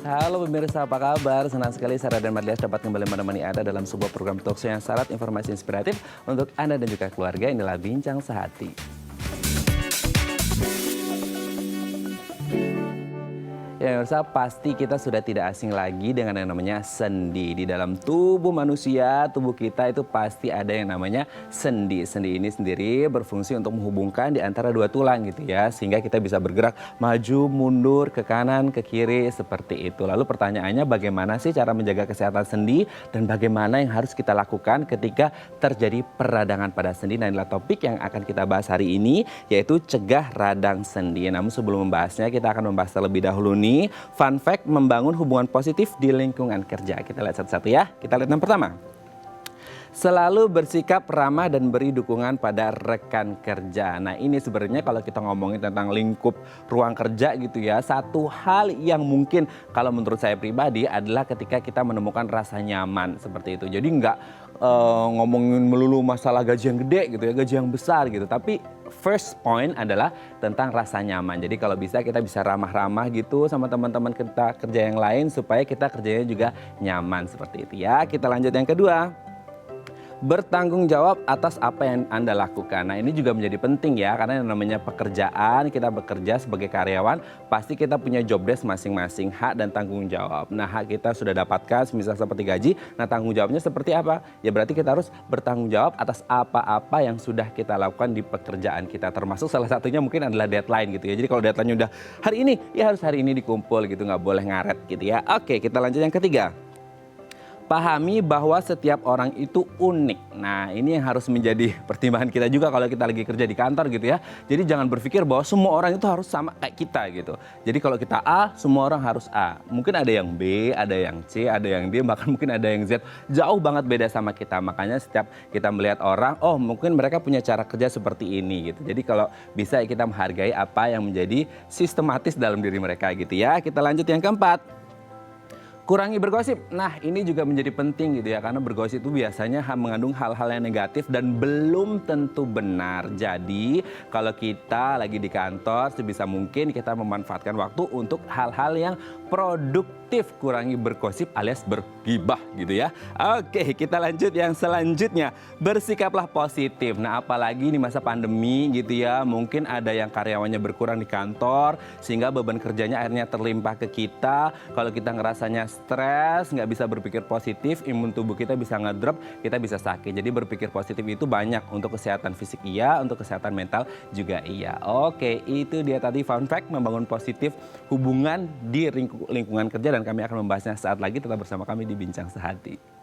Halo pemirsa, apa kabar? Senang sekali Sarah dan Marlias dapat kembali menemani Anda dalam sebuah program talkshow yang syarat informasi inspiratif untuk Anda dan juga keluarga. Inilah Bincang Sehati. Ya pemirsa, pasti kita sudah tidak asing lagi dengan yang namanya sendi. Di dalam tubuh manusia, tubuh kita itu pasti ada yang namanya sendi. Sendi ini sendiri berfungsi untuk menghubungkan di antara dua tulang gitu ya. Sehingga kita bisa bergerak maju, mundur, ke kanan, ke kiri seperti itu. Lalu pertanyaannya bagaimana sih cara menjaga kesehatan sendi dan bagaimana yang harus kita lakukan ketika terjadi peradangan pada sendi. Nah inilah topik yang akan kita bahas hari ini, yaitu cegah radang sendi. Namun sebelum membahasnya kita akan membahas terlebih dahulu nih. Fun fact membangun hubungan positif di lingkungan kerja. Kita lihat satu-satu ya. Kita lihat yang pertama. Selalu bersikap ramah dan beri dukungan pada rekan kerja. Nah ini sebenarnya kalau kita ngomongin tentang lingkup ruang kerja gitu ya. Satu hal yang mungkin kalau menurut saya pribadi adalah ketika kita menemukan rasa nyaman seperti itu. Jadi nggak ngomongin melulu masalah gaji yang gede gitu ya, gaji yang besar gitu. Tapi first point adalah tentang rasa nyaman. Jadi kalau bisa kita bisa ramah-ramah gitu sama teman-teman kita kerja yang lain supaya kita kerjanya juga nyaman seperti itu ya. Kita lanjut yang kedua. Bertanggung jawab atas apa yang Anda lakukan. Nah ini juga menjadi penting ya, karena yang namanya pekerjaan, kita bekerja sebagai karyawan, pasti kita punya job desk masing-masing, hak dan tanggung jawab. Nah hak kita sudah dapatkan, misal seperti gaji, nah tanggung jawabnya seperti apa? Ya berarti kita harus bertanggung jawab atas apa-apa yang sudah kita lakukan di pekerjaan kita. Termasuk salah satunya mungkin adalah deadline gitu ya. Jadi kalau deadline-nya udah hari ini, ya harus hari ini dikumpul gitu, nggak boleh ngaret gitu ya. Oke, kita lanjut yang ketiga. Pahami bahwa setiap orang itu unik. Nah ini yang harus menjadi pertimbangan kita juga kalau kita lagi kerja di kantor gitu ya. Jadi jangan berpikir bahwa semua orang itu harus sama kayak kita gitu. Jadi kalau kita A, semua orang harus A. Mungkin ada yang B, ada yang C, ada yang D, bahkan mungkin ada yang Z. Jauh banget beda sama kita. Makanya setiap kita melihat orang, oh mungkin mereka punya cara kerja seperti ini gitu. Jadi kalau bisa kita menghargai apa yang menjadi sistematis dalam diri mereka gitu ya. Kita lanjut yang keempat. Kurangi bergosip. Nah ini juga menjadi penting gitu ya, karena bergosip itu biasanya mengandung hal-hal yang negatif dan belum tentu benar. Jadi kalau kita lagi di kantor sebisa mungkin kita memanfaatkan waktu untuk hal-hal yang produktif. Kurangi bergosip alias bergibah gitu ya. Oke, kita lanjut yang selanjutnya. Bersikaplah positif. Nah apalagi di masa pandemi gitu ya, mungkin ada yang karyawannya berkurang di kantor sehingga beban kerjanya akhirnya terlimpah ke kita. Kalau kita ngerasanya stres, nggak bisa berpikir positif, imun tubuh kita bisa ngedrop, kita bisa sakit. Jadi berpikir positif itu banyak, untuk kesehatan fisik iya, untuk kesehatan mental juga iya. Oke, itu dia tadi fun fact membangun positif hubungan di lingkungan kerja, dan kami akan membahasnya saat lagi. Tetap bersama kami di Bincang Sehati.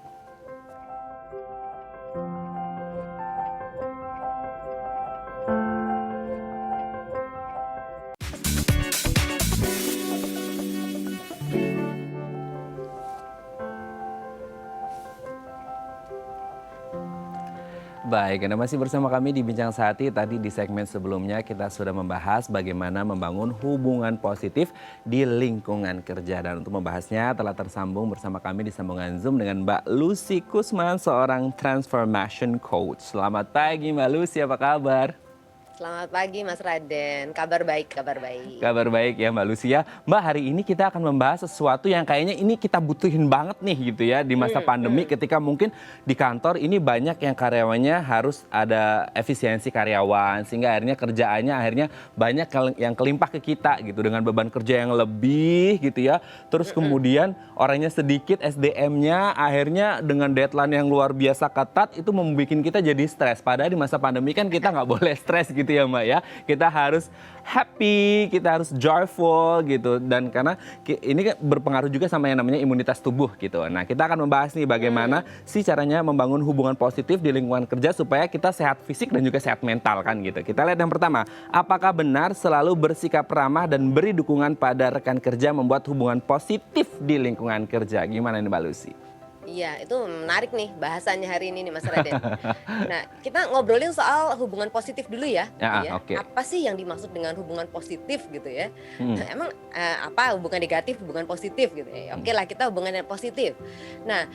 Baik, Anda masih bersama kami di Bincang Sehati. Tadi di segmen sebelumnya kita sudah membahas bagaimana membangun hubungan positif di lingkungan kerja. Dan untuk membahasnya telah tersambung bersama kami di sambungan Zoom dengan Mbak Lucy Kusman, seorang transformation coach. Selamat pagi Mbak Lucy, apa kabar? Selamat pagi Mas Raden, kabar baik, kabar baik. Kabar baik ya Mbak Lucia. Mbak, hari ini kita akan membahas sesuatu yang kayaknya ini kita butuhin banget nih gitu ya di masa pandemi, ketika mungkin di kantor ini banyak yang karyawannya harus ada efisiensi karyawan, sehingga akhirnya kerjaannya akhirnya banyak yang kelimpah ke kita gitu dengan beban kerja yang lebih gitu ya. Terus kemudian orangnya sedikit, SDM-nya akhirnya dengan deadline yang luar biasa ketat itu membuat kita jadi stres. Padahal di masa pandemi kan kita nggak boleh stres gitu ya Mbak ya. Kita harus happy, kita harus joyful gitu. Dan karena ini berpengaruh juga sama yang namanya imunitas tubuh gitu. Nah kita akan membahas nih bagaimana sih caranya membangun hubungan positif di lingkungan kerja supaya kita sehat fisik dan juga sehat mental kan gitu. Kita lihat yang pertama, apakah benar selalu bersikap ramah dan beri dukungan pada rekan kerja membuat hubungan positif di lingkungan kerja? Gimana nih Mbak Lucy? Iya, itu menarik nih bahasannya hari ini nih Mas Raden. Nah, kita ngobrolin soal hubungan positif dulu ya, gitu Ya, ya. oke. Apa sih yang dimaksud dengan hubungan positif gitu ya? Mhm, Emang apa hubungan negatif, hubungan positif gitu ya? Oke mhm, lah kita hubungan yang positif. Nah,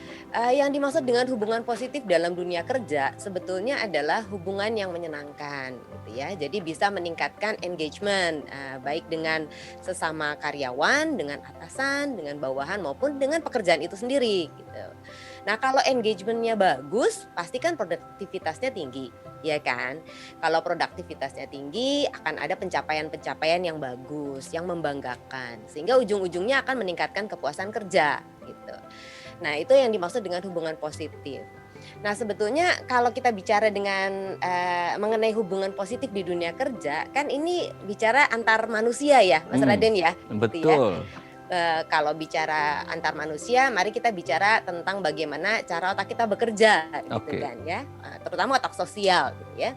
yang dimaksud dengan hubungan positif dalam dunia kerja sebetulnya adalah hubungan yang menyenangkan gitu ya. Jadi bisa meningkatkan engagement baik dengan sesama karyawan, dengan atasan, dengan bawahan maupun dengan pekerjaan itu sendiri gitu. Nah, kalau engagementnya bagus, pasti kan produktivitasnya tinggi, ya kan? Kalau produktivitasnya tinggi, akan ada pencapaian-pencapaian yang bagus, yang membanggakan, sehingga ujung-ujungnya akan meningkatkan kepuasan kerja, gitu. Nah, itu yang dimaksud dengan hubungan positif. Nah, sebetulnya kalau kita bicara dengan mengenai hubungan positif di dunia kerja, kan ini bicara antar manusia ya, Mas mmm, Raden ya, gitu ya. betul, Kalau bicara antar manusia, mari kita bicara tentang bagaimana cara otak kita bekerja gitu oke, kan ya, terutama otak sosial gitu ya.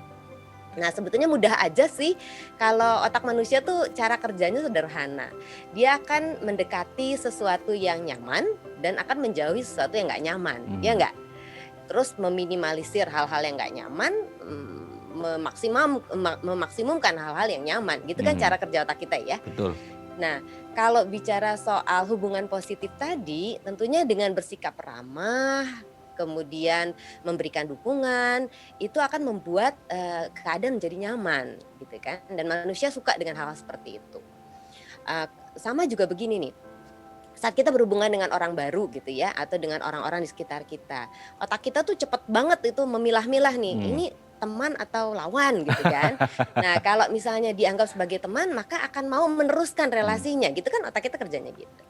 Nah sebetulnya mudah aja sih kalau otak manusia tuh cara kerjanya sederhana. Dia akan mendekati sesuatu yang nyaman dan akan menjauhi sesuatu yang nggak nyaman, ya mhm, nggak? Terus meminimalisir hal-hal yang nggak nyaman, memaksimumkan hal-hal yang nyaman, gitu kan mhm, cara kerja otak kita ya. betul, Nah, kalau bicara soal hubungan positif tadi, tentunya dengan bersikap ramah, kemudian memberikan dukungan, itu akan membuat keadaan menjadi nyaman, gitu kan. Dan manusia suka dengan hal-hal seperti itu. Eee, Sama juga begini nih, saat kita berhubungan dengan orang baru gitu ya, atau dengan orang-orang di sekitar kita, otak kita tuh cepet banget itu memilah-milah nih, mmm, ini teman atau lawan gitu kan. Nah kalau misalnya dianggap sebagai teman maka akan mau meneruskan mhm, relasinya gitu kan otak kita kerjanya gitu.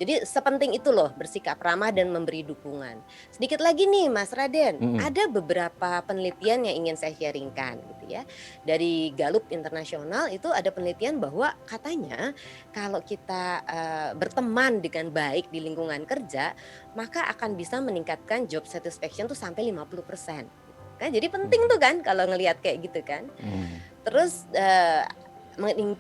Jadi sepenting itu loh bersikap ramah dan memberi dukungan. Sedikit lagi nih Mas Raden, mhm, ada beberapa penelitian yang ingin saya sharingkan gitu ya. Dari Gallup Internasional itu ada penelitian bahwa katanya kalau kita berteman dengan baik di lingkungan kerja, maka akan bisa meningkatkan job satisfaction tuh sampai 50%. Kan jadi penting tuh kan kalau ngelihat kayak gitu kan. mhm, Terus,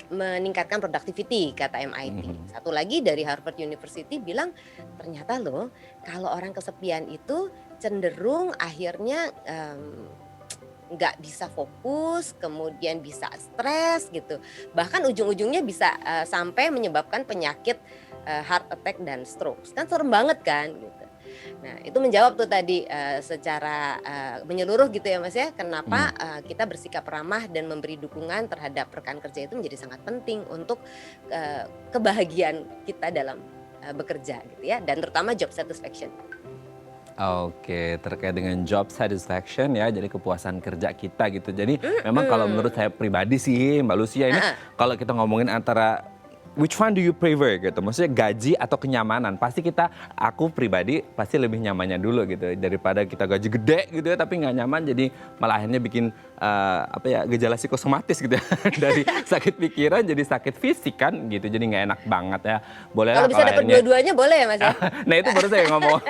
meningkatkan productivity kata MIT. mhm, Satu lagi dari Harvard University bilang, ternyata loh kalau orang kesepian itu cenderung akhirnya, nggak bisa fokus, kemudian bisa stres gitu. Bahkan ujung-ujungnya bisa, sampai menyebabkan penyakit, heart attack dan stroke. Kan serem banget kan gitu. Nah, itu menjawab tuh tadi, secara, menyeluruh gitu ya, Mas, ya, kenapa, mhm. kita bersikap ramah dan memberi dukungan terhadap rekan kerja itu menjadi sangat penting untuk, kebahagiaan kita dalam, bekerja gitu ya, dan terutama job satisfaction. Oke, terkait dengan job satisfaction ya, jadi kepuasan kerja kita gitu. Jadi memang kalau menurut Mhm, saya pribadi sih Mbak Lucia ini, heeh, kalau kita ngomongin antara which one do you prefer gitu, maksudnya gaji atau kenyamanan, pasti aku pribadi pasti lebih nyamannya dulu gitu, daripada kita gaji gede gitu ya, tapi nggak nyaman jadi malah akhirnya bikin apa ya, gejala psikosomatis gitu ya, dari sakit pikiran jadi sakit fisik kan gitu, jadi nggak enak banget ya. kalau Bolehlah bisa kalau dapat akhirnya dua-duanya boleh ya, Mas, ya? nah itu baru saya ngomong.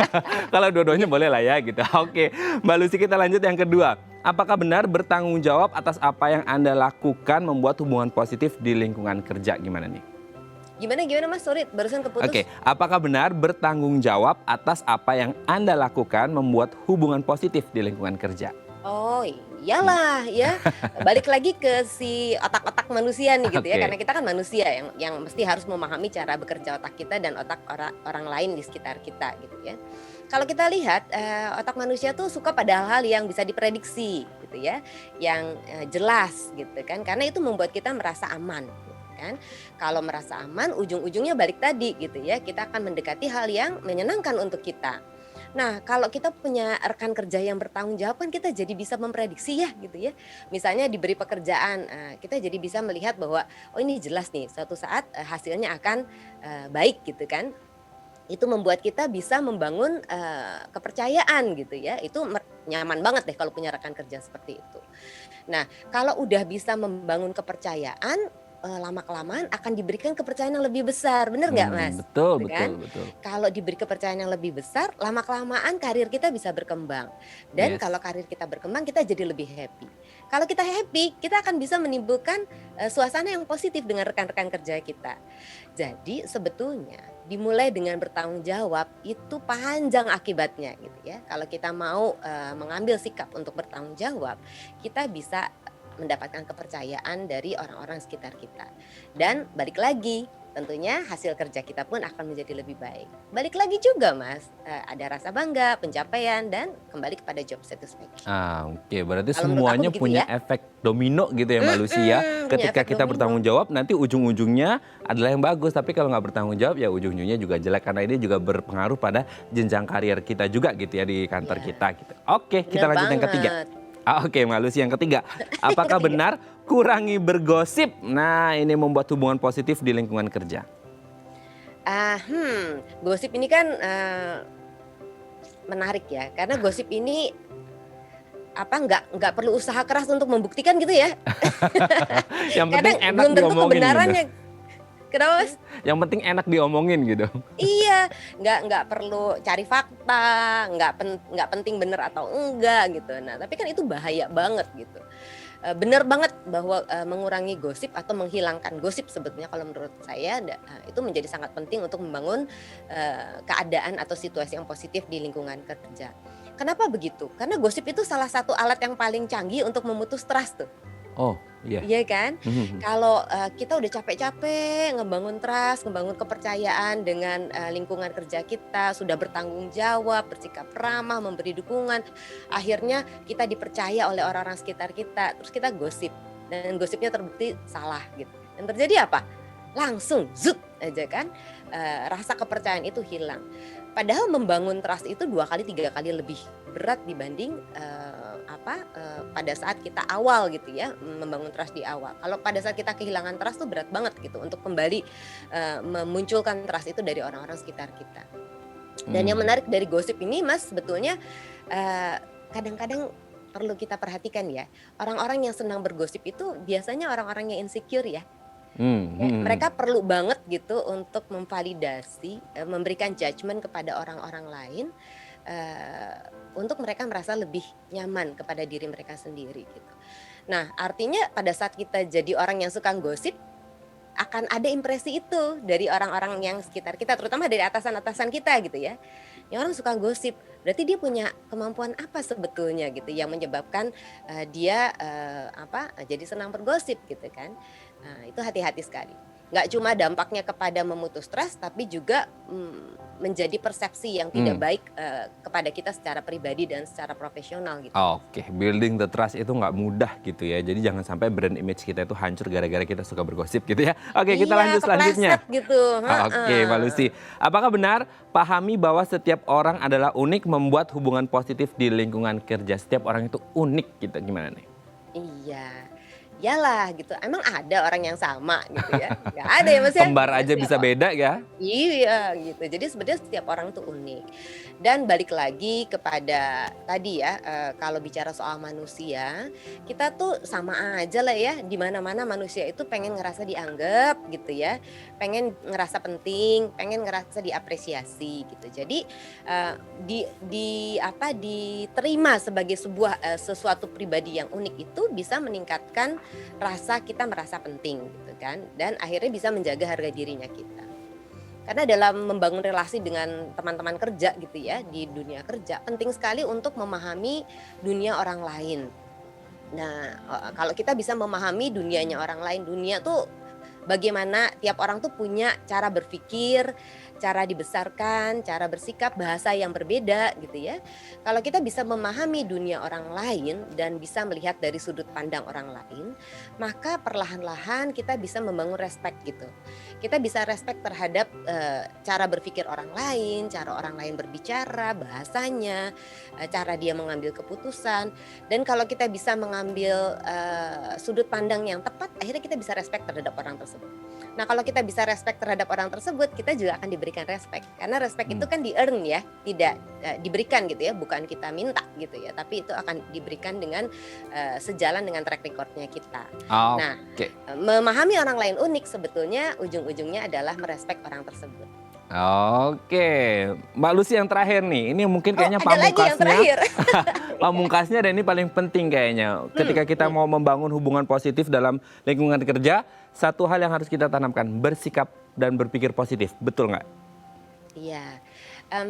Kalau dua-duanya boleh lah ya gitu. Oke, Mbak Lucy kita lanjut yang kedua. Apakah benar bertanggung jawab atas apa yang Anda lakukan membuat hubungan positif di lingkungan kerja? Gimana nih? Gimana gimana, Mas? Sorry barusan Oke, keputus. apakah benar bertanggung jawab atas apa yang Anda lakukan membuat hubungan positif di lingkungan kerja? Oh, Hmm, iyalah ya. Balik lagi ke si otak-otak manusia nih gitu ya, karena Oke. kita kan manusia yang mesti harus memahami cara bekerja otak kita dan otak orang lain di sekitar kita gitu ya. Kalau kita lihat, otak manusia tuh suka pada hal-hal yang bisa diprediksi gitu ya, yang, jelas gitu kan, karena itu membuat kita merasa aman gitu kan. Kalau merasa aman ujung-ujungnya balik tadi gitu ya, kita akan mendekati hal yang menyenangkan untuk kita. Nah, kalau kita punya rekan kerja yang bertanggung jawab kan kita jadi bisa memprediksi ya gitu ya. Misalnya diberi pekerjaan, kita jadi bisa melihat bahwa, oh ini jelas nih suatu saat, hasilnya akan, baik gitu kan. Itu membuat kita bisa membangun, kepercayaan gitu ya, itu nyaman banget deh kalau punya rekan kerja seperti itu. Nah, kalau udah bisa membangun kepercayaan, lama-kelamaan akan diberikan kepercayaan yang lebih besar, bener nggak Mas? Betul, Gitu betul, kan? betul. Kalau diberi kepercayaan yang lebih besar, lama-kelamaan karir kita bisa berkembang. Dan Yes. kalau karir kita berkembang, kita jadi lebih happy. Kalau kita happy, kita akan bisa menimbulkan suasana yang positif dengan rekan-rekan kerja kita. Jadi sebetulnya dimulai dengan bertanggung jawab itu panjang akibatnya gitu ya. Kalau kita mau mengambil sikap untuk bertanggung jawab, kita bisa mendapatkan kepercayaan dari orang-orang sekitar kita. Dan balik lagi, tentunya hasil kerja kita pun akan menjadi lebih baik. Balik lagi juga Mas, ada rasa bangga, pencapaian, dan kembali kepada job satisfaction. Oke, berarti Kalau menurut aku semuanya begitu punya ya. efek domino gitu ya Mbak Lucy ya. Punya Ketika efek kita domino. bertanggung jawab nanti ujung-ujungnya adalah yang bagus. Tapi kalau nggak bertanggung jawab ya ujung-ujungnya juga jelek. Karena ini juga berpengaruh pada jenjang karier kita juga gitu ya di kantor Iya, kita gitu. Oke, kita bener lanjut yang ketiga. banget. Oke Mbak Lucy yang ketiga. Yang Apakah ketiga. benar kurangi bergosip? Nah ini membuat hubungan positif di lingkungan kerja. Gosip ini kan menarik ya, karena gosip ini nggak perlu usaha keras untuk membuktikan gitu ya. Yang penting Kadang enak belum tentu diomongin gitu. kebenarannya. Kenapa Mas? Yang penting enak diomongin gitu. Iya, nggak perlu cari fakta, nggak penting bener atau enggak gitu. Nah, tapi kan itu bahaya banget gitu. Bener banget bahwa mengurangi gosip atau menghilangkan gosip sebetulnya kalau menurut saya itu menjadi sangat penting untuk membangun keadaan atau situasi yang positif di lingkungan kerja. Kenapa begitu? Karena gosip itu salah satu alat yang paling canggih untuk memutus trust tuh. Oh iya. Iya kan? Kalau kita udah capek-capek ngebangun trust, ngebangun kepercayaan dengan lingkungan kerja kita, sudah bertanggung jawab, bersikap ramah, memberi dukungan, akhirnya kita dipercaya oleh orang-orang sekitar kita, terus kita gosip dan gosipnya terbukti salah gitu. Dan terjadi apa? Langsung zut aja kan, rasa kepercayaan itu hilang. Padahal membangun trust itu 2 kali 3 kali lebih berat dibanding pada saat kita awal gitu ya, membangun trust di awal. Kalau pada saat kita kehilangan trust tuh berat banget gitu untuk kembali memunculkan trust itu dari orang-orang sekitar kita. Dan yang menarik dari gosip ini Mas, sebetulnya kadang-kadang perlu kita perhatikan ya. Orang-orang yang senang bergosip itu biasanya orang-orang yang insecure ya. Ya, mereka perlu banget gitu untuk memvalidasi, memberikan judgement kepada orang-orang lain, untuk mereka merasa lebih nyaman kepada diri mereka sendiri gitu. Nah, artinya pada saat kita jadi orang yang suka gosip, akan ada impresi itu dari orang-orang yang sekitar kita, terutama dari atasan-atasan kita gitu ya. Yang orang suka gosip, berarti dia punya kemampuan apa sebetulnya gitu yang menyebabkan dia jadi senang bergosip gitu kan. Nah, itu hati-hati sekali. Nggak cuma dampaknya kepada memutus trust, tapi juga menjadi persepsi yang tidak baik kepada kita secara pribadi dan secara profesional gitu. Oke, building the trust itu nggak mudah gitu ya. Jadi jangan sampai brand image kita itu hancur gara-gara kita suka bergosip gitu ya. Oke, kita Iya, lanjut selanjutnya. kepleset gitu. Oke, Mbak Lucy. Apakah benar pahami bahwa setiap orang adalah unik membuat hubungan positif di lingkungan kerja? Setiap orang itu unik gitu, gimana nih? Iya, iyalah gitu. Emang ada orang yang sama gitu ya? Nggak ada ya Mas ya? Kembar Nah, aja bisa beda ya? Iya gitu. Jadi sebenarnya setiap orang tuh unik. Dan balik lagi kepada tadi ya, kalau bicara soal manusia, kita tuh sama aja lah ya. Di mana-mana manusia itu pengen ngerasa dianggap gitu ya, pengen ngerasa penting, pengen ngerasa diapresiasi gitu. Jadi diterima sebagai sesuatu pribadi yang unik itu bisa meningkatkan rasa kita merasa penting gitu kan, dan akhirnya bisa menjaga harga dirinya kita. Karena dalam membangun relasi dengan teman-teman kerja gitu ya, di dunia kerja penting sekali untuk memahami dunia orang lain. Nah, kalau kita bisa memahami dunianya orang lain, dunia tuh bagaimana tiap orang tuh punya cara berpikir, cara dibesarkan, cara bersikap, bahasa yang berbeda gitu ya. Kalau kita bisa memahami dunia orang lain dan bisa melihat dari sudut pandang orang lain, maka perlahan-lahan kita bisa membangun respect gitu. Kita bisa respect terhadap cara berpikir orang lain, cara orang lain berbicara, bahasanya, cara dia mengambil keputusan. Dan kalau kita bisa mengambil sudut pandang yang tepat, akhirnya kita bisa respect terhadap orang tersebut. tersebut. Nah, kalau kita bisa respect terhadap orang tersebut, kita juga akan diberikan respect. Karena respect itu kan di-earn ya, tidak diberikan gitu ya, bukan kita minta gitu ya, tapi itu akan diberikan dengan sejalan dengan track recordnya kita. Nah, memahami orang lain unik sebetulnya ujung-ujungnya adalah merespek orang tersebut. Oke, Mbak Lucy yang terakhir nih, ini mungkin kayaknya ada lagi yang terakhir. pamungkasnya dan ini paling penting kayaknya. Ketika kita mau membangun hubungan positif dalam lingkungan kerja, satu hal yang harus kita tanamkan, bersikap dan berpikir positif, betul nggak? Iya,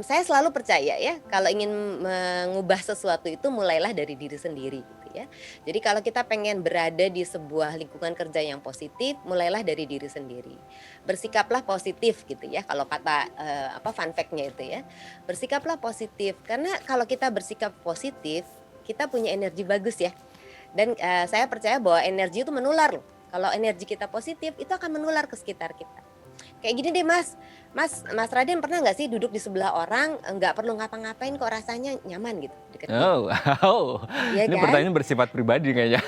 saya selalu percaya ya, kalau ingin mengubah sesuatu itu mulailah dari diri sendiri gitu ya. Jadi kalau kita pengen berada di sebuah lingkungan kerja yang positif, mulailah dari diri sendiri. Bersikaplah positif gitu ya, kalau kata fun fact-nya itu ya. Bersikaplah positif, karena kalau kita bersikap positif, kita punya energi bagus ya. Dan saya percaya bahwa energi itu menular loh. Kalau energi kita positif, itu akan menular ke sekitar kita. Kayak gini deh Mas Raden pernah nggak sih duduk di sebelah orang nggak perlu ngapa-ngapain kok rasanya nyaman gitu deket dia? Ya Ini kan? pertanyaan bersifat pribadi kayaknya.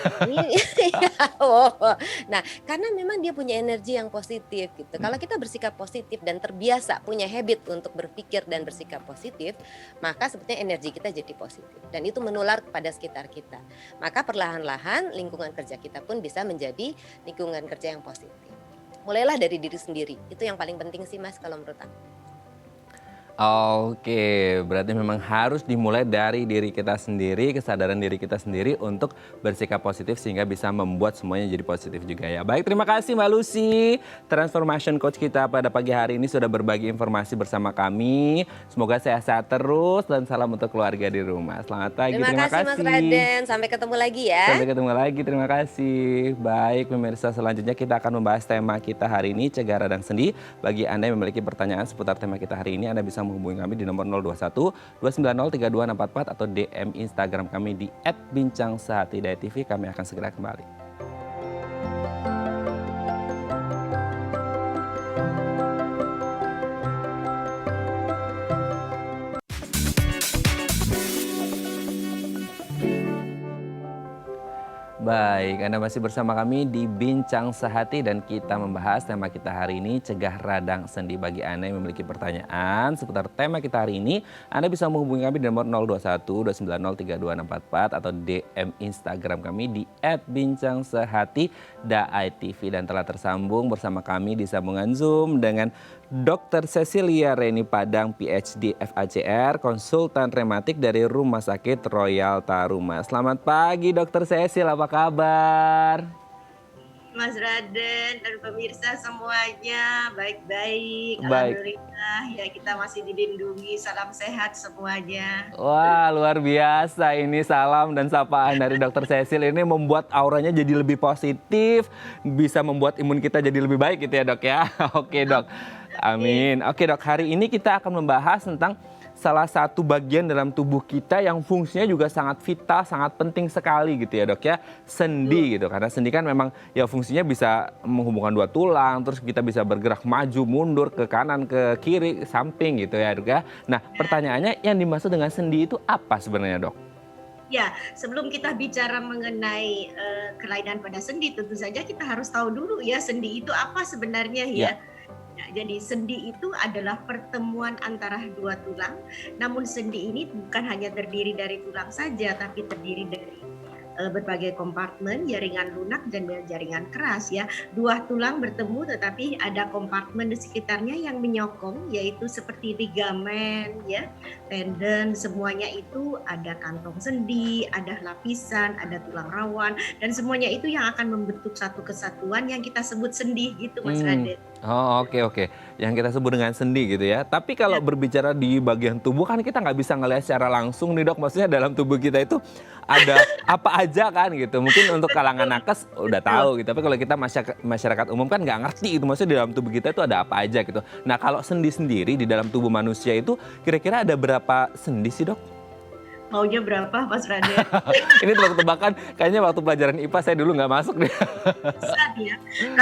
Nah, karena memang dia punya energi yang positif gitu. Kalau kita bersikap positif dan terbiasa punya habit untuk berpikir dan bersikap positif, maka sebetulnya energi kita jadi positif dan itu menular kepada sekitar kita. Maka perlahan-lahan lingkungan kerja kita pun bisa menjadi lingkungan kerja yang positif. Mulailah dari diri sendiri, itu yang paling penting sih Mas kalau menurut aku. Oke, berarti memang harus dimulai dari diri kita sendiri, kesadaran diri kita sendiri untuk bersikap positif sehingga bisa membuat semuanya jadi positif juga ya. Baik, terima kasih Mbak Lucy, Transformation Coach kita pada pagi hari ini sudah berbagi informasi bersama kami. Semoga sehat-sehat terus dan salam untuk keluarga di rumah. Selamat pagi, terima kasih Mas Raden, sampai ketemu lagi ya. Sampai ketemu lagi, terima kasih. Baik pemirsa, selanjutnya kita akan membahas tema kita hari ini, cegah radang sendi. Bagi Anda yang memiliki pertanyaan seputar tema kita hari ini, Anda bisa menghubungi kami di nomor 021 290 32644 atau DM Instagram kami di @bincangsehati.tv. Kami akan segera kembali. Baik, Anda masih bersama kami di Bincang Sehati dan kita membahas tema kita hari ini, cegah radang sendi. Bagi Anda yang memiliki pertanyaan seputar tema kita hari ini, Anda bisa menghubungi kami di nomor 021 290 32644 atau DM Instagram kami di @bincangsehati.tv. Dan telah tersambung bersama kami di sambungan Zoom dengan Dr. Cecilia Reni Padang, PhD FACR, konsultan rematik dari Rumah Sakit Royal Taruma. Selamat pagi Dr. Cecil, apa kabar? Mas Raden dan pemirsa semuanya baik-baik. Alhamdulillah ya, kita masih dilindungi. Salam sehat semuanya. Wah, luar biasa, ini salam dan sapaan dari Dr. Cecil ini membuat auranya jadi lebih positif, bisa membuat imun kita jadi lebih baik gitu ya Dok ya. Oke Dok, amin. Oke Dok, hari ini kita akan membahas tentang salah satu bagian dalam tubuh kita yang fungsinya juga sangat vital, sangat penting sekali gitu ya Dok ya, sendi gitu. Karena sendi kan memang ya fungsinya bisa menghubungkan dua tulang, terus kita bisa bergerak maju, mundur, ke kanan, ke kiri, samping gitu ya Dok ya. Nah pertanyaannya, yang dimaksud dengan sendi itu apa sebenarnya Dok? Ya, sebelum kita bicara mengenai kelainan pada sendi, tentu saja kita harus tahu dulu ya sendi itu apa sebenarnya ya. Nah, jadi sendi itu adalah pertemuan antara dua tulang. Namun sendi ini bukan hanya terdiri dari tulang saja, tapi terdiri dari berbagai kompartemen, jaringan lunak dan jaringan keras ya. Dua tulang bertemu tetapi ada kompartemen di sekitarnya yang menyokong, yaitu seperti ligamen ya, tendon, semuanya itu ada kantong sendi, ada lapisan, ada tulang rawan, dan semuanya itu yang akan membentuk satu kesatuan yang kita sebut sendi gitu Mas Raden. Oh oke. Yang kita sebut dengan sendi gitu ya. Tapi kalau berbicara di bagian tubuh kan kita nggak bisa ngelihat secara langsung nih Dok. Maksudnya dalam tubuh kita itu ada apa aja kan gitu. Mungkin untuk kalangan nakes udah tahu gitu. Tapi kalau kita masyarakat umum kan nggak ngerti itu. Maksudnya di dalam tubuh kita itu ada apa aja gitu. Nah kalau sendi sendiri di dalam tubuh manusia itu kira-kira ada berapa sendi sih Dok? Maunya berapa, Mas Raden? Ini tebak-tebakan, kayaknya waktu pelajaran IPA saya dulu nggak masuk deh. Susah ya,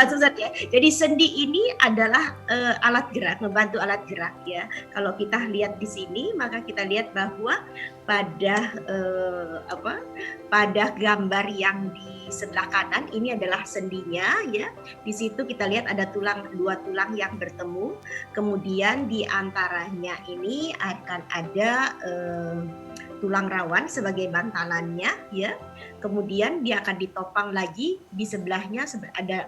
susah ya. Jadi sendi ini adalah alat gerak, membantu alat gerak ya. Kalau kita lihat di sini, maka kita lihat bahwa pada pada gambar yang di sebelah kanan ini adalah sendinya ya. Di situ kita lihat ada dua tulang yang bertemu. Kemudian di antaranya ini akan ada tulang rawan sebagai bantalannya ya. Kemudian dia akan ditopang lagi, di sebelahnya ada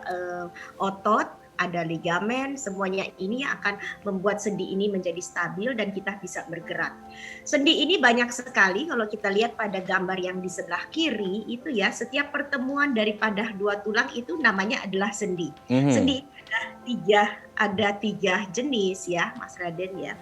otot, ada ligamen, semuanya ini akan membuat sendi ini menjadi stabil dan kita bisa bergerak. Sendi ini banyak sekali, kalau kita lihat pada gambar yang di sebelah kiri itu ya, setiap pertemuan daripada dua tulang itu namanya adalah sendi. Sendi ada tiga jenis ya, Mas Raden ya.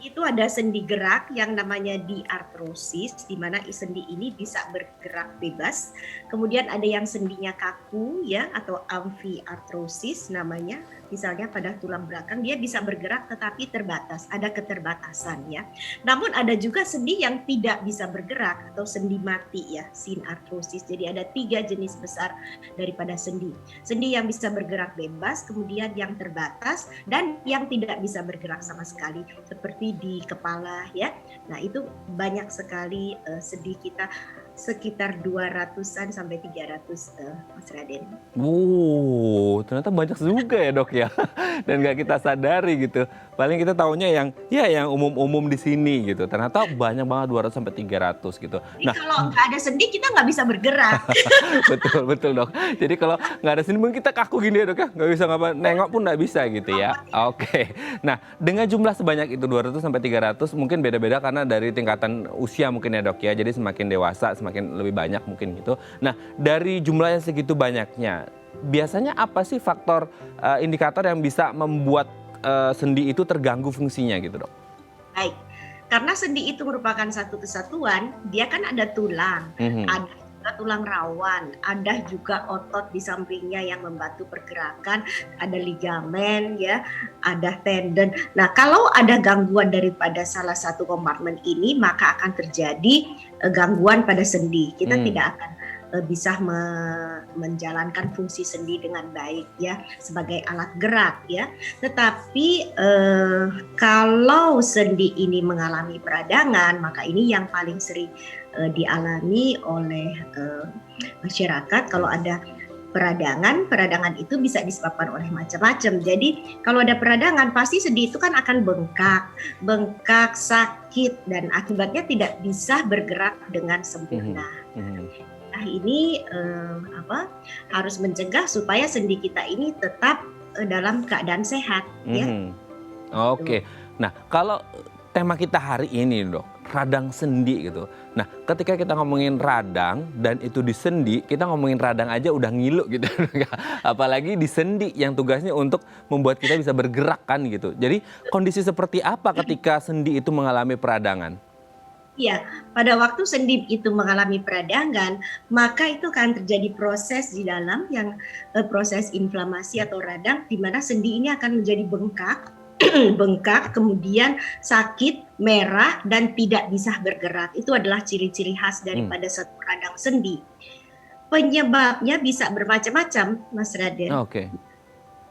Itu ada sendi gerak yang namanya diartrosis, di mana sendi ini bisa bergerak bebas. Kemudian ada yang sendinya kaku ya, atau amfiartrosis namanya. Misalnya pada tulang belakang dia bisa bergerak tetapi terbatas, ada keterbatasan ya. Namun ada juga sendi yang tidak bisa bergerak atau sendi mati ya, synarthrosis. Jadi ada 3 jenis besar daripada sendi. Sendi yang bisa bergerak bebas, kemudian yang terbatas, dan yang tidak bisa bergerak sama sekali seperti di kepala ya. Nah, itu banyak sekali sendi kita, sekitar 200-an sampai 300 Mas Raden. Ternyata banyak juga ya dok ya. Dan nggak kita sadari gitu. Paling kita taunya yang umum-umum di sini gitu. Ternyata banyak banget 200 sampai 300 gitu. Jadi kalau nggak ada sendi kita nggak bisa bergerak. betul dok. Jadi kalau nggak ada sendi mungkin kita kaku gini ya dok ya. Nggak bisa nengok pun nggak bisa gitu ya. Oke. Nah dengan jumlah sebanyak itu 200 sampai 300 mungkin beda-beda karena dari tingkatan usia mungkin ya dok ya. Jadi semakin dewasa semakin lebih banyak mungkin gitu. Nah dari jumlah yang segitu banyaknya, biasanya apa sih faktor indikator yang bisa membuat sendi itu terganggu fungsinya gitu dok? Baik, karena sendi itu merupakan satu kesatuan, dia kan ada tulang, ada juga tulang rawan, ada juga otot di sampingnya yang membantu pergerakan, ada ligamen ya, ada tendon. Nah kalau ada gangguan daripada salah satu kompartemen ini, maka akan terjadi gangguan pada sendi. Kita tidak akan bisa menjalankan fungsi sendi dengan baik ya sebagai alat gerak ya. Tetapi kalau sendi ini mengalami peradangan, maka ini yang paling sering dialami oleh masyarakat. Kalau ada peradangan itu bisa disebabkan oleh macam-macam. Jadi kalau ada peradangan pasti sendi itu kan akan bengkak, sakit, dan akibatnya tidak bisa bergerak dengan sempurna. Nah ini harus mencegah supaya sendi kita ini tetap dalam keadaan sehat ya. Oke. Nah kalau tema kita hari ini dok, radang sendi gitu. Nah ketika kita ngomongin radang dan itu di sendi, kita ngomongin radang aja udah ngilu gitu. Apalagi di sendi yang tugasnya untuk membuat kita bisa bergerak kan gitu. Jadi kondisi seperti apa ketika sendi itu mengalami peradangan? Ya, pada waktu sendi itu mengalami peradangan, maka itu akan terjadi proses di dalam yang proses inflamasi atau radang, di mana sendi ini akan menjadi bengkak, kemudian sakit, merah, dan tidak bisa bergerak. Itu adalah ciri-ciri khas daripada satu radang sendi. Penyebabnya bisa bermacam-macam, Mas Raden. Oke.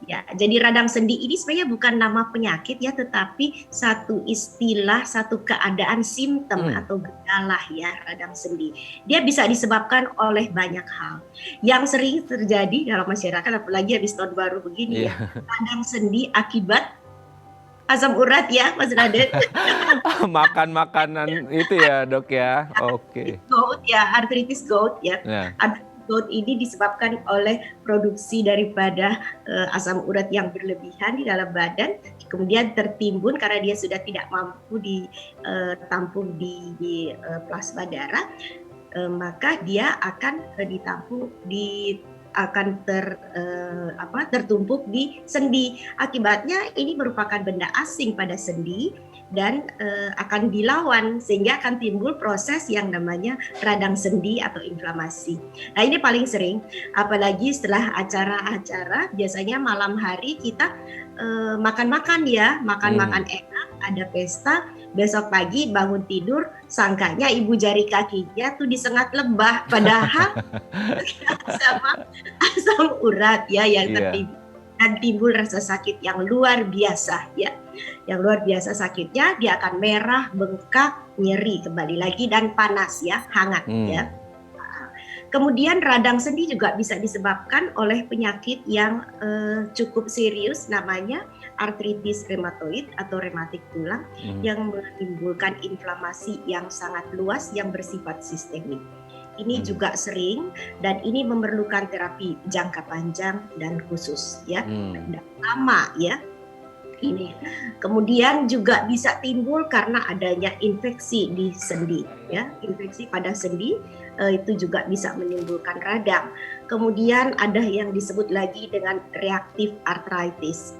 Ya, jadi radang sendi ini sebenarnya bukan nama penyakit ya, tetapi satu istilah, satu keadaan simptom atau gejala ya, radang sendi. Dia bisa disebabkan oleh banyak hal. Yang sering terjadi dalam masyarakat, apalagi habis tahun baru begini ya, radang sendi akibat asam urat ya, Mas Raden. Makan makanan itu ya dok ya. Oke. Gout ya, artritis gout ya. Gout ini disebabkan oleh produksi daripada asam urat yang berlebihan di dalam badan, kemudian tertimbun karena dia sudah tidak mampu ditampung di plasma darah, maka dia akan tertumpuk di sendi. Akibatnya ini merupakan benda asing pada sendi dan akan dilawan sehingga akan timbul proses yang namanya radang sendi atau inflamasi. Nah ini paling sering, apalagi setelah acara-acara, biasanya malam hari kita makan-makan enak, ada pesta, besok pagi bangun tidur sangkanya ibu jari kakinya tuh disengat lebah, padahal sama asam urat ya yang tertimbul dan timbul rasa sakit yang luar biasa ya. Yang luar biasa sakitnya, dia akan merah, bengkak, nyeri kembali lagi dan panas ya, hangat ya. Kemudian radang sendi juga bisa disebabkan oleh penyakit yang cukup serius namanya artritis reumatoid atau rematik tulang yang menimbulkan inflamasi yang sangat luas yang bersifat sistemik. Ini juga sering dan ini memerlukan terapi jangka panjang dan khusus ya, dan lama ya. Ini kemudian juga bisa timbul karena adanya infeksi di sendi ya, infeksi pada sendi itu juga bisa menimbulkan radang. Kemudian ada yang disebut lagi dengan reaktif artritis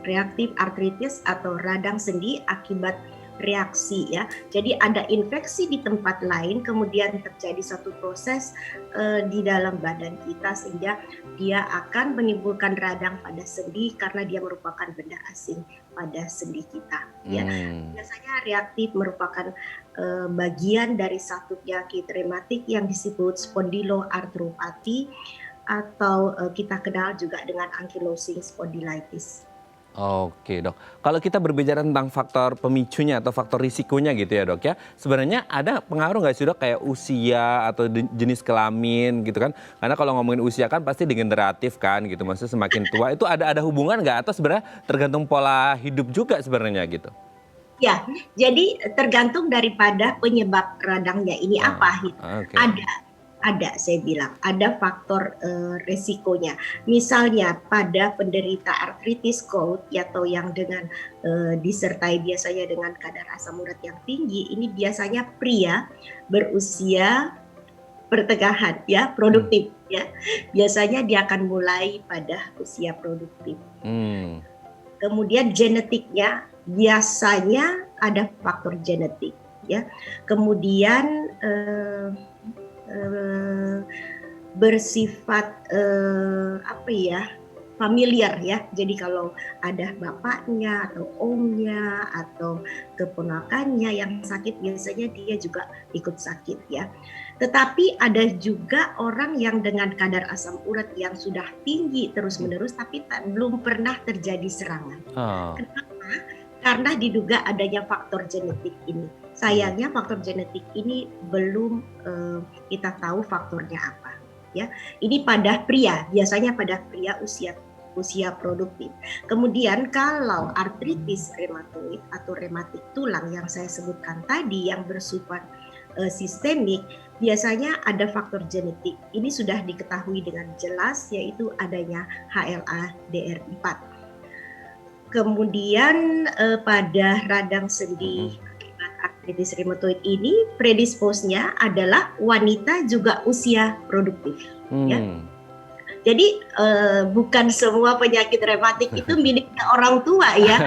atau radang sendi akibat reaksi ya. Jadi ada infeksi di tempat lain, kemudian terjadi satu proses di dalam badan kita sehingga dia akan menimbulkan radang pada sendi karena dia merupakan benda asing pada sendi kita. Ya. Biasanya reaktif merupakan bagian dari satu penyakit rematik yang disebut spondyloarthropathy atau kita kenal juga dengan ankylosing spondylitis. Oke dok, kalau kita berbicara tentang faktor pemicunya atau faktor risikonya gitu ya dok ya, sebenarnya ada pengaruh nggak sih dok kayak usia atau jenis kelamin gitu kan? Karena kalau ngomongin usia kan pasti degeneratif kan gitu, maksudnya semakin tua itu ada hubungan nggak atau sebenarnya tergantung pola hidup juga sebenarnya gitu? Ya, jadi tergantung daripada penyebab radangnya ini apa gitu. Ada saya bilang, ada faktor resikonya. Misalnya pada penderita artritis gout atau yang dengan disertai biasanya dengan kadar asam urat yang tinggi, ini biasanya pria berusia pertengahan ya, produktif ya. Biasanya dia akan mulai pada usia produktif. Kemudian genetiknya biasanya ada faktor genetik ya. Kemudian bersifat familiar ya. Jadi kalau ada bapaknya atau omnya atau keponakannya yang sakit, biasanya dia juga ikut sakit ya. Tetapi ada juga orang yang dengan kadar asam urat yang sudah tinggi terus-menerus tapi belum pernah terjadi serangan. Kenapa? Karena diduga adanya faktor genetik ini. Sayangnya faktor genetik ini belum kita tahu faktornya apa. Ya, ini pada pria, biasanya pada pria usia produktif. Kemudian kalau artritis reumatoid atau rematik tulang yang saya sebutkan tadi yang bersifat sistemik, biasanya ada faktor genetik. Ini sudah diketahui dengan jelas, yaitu adanya HLA-DR4. Kemudian pada radang sendi artritis reumatoid ini predisposnya adalah wanita juga usia produktif. Ya. Jadi bukan semua penyakit rematik itu miliknya orang tua ya.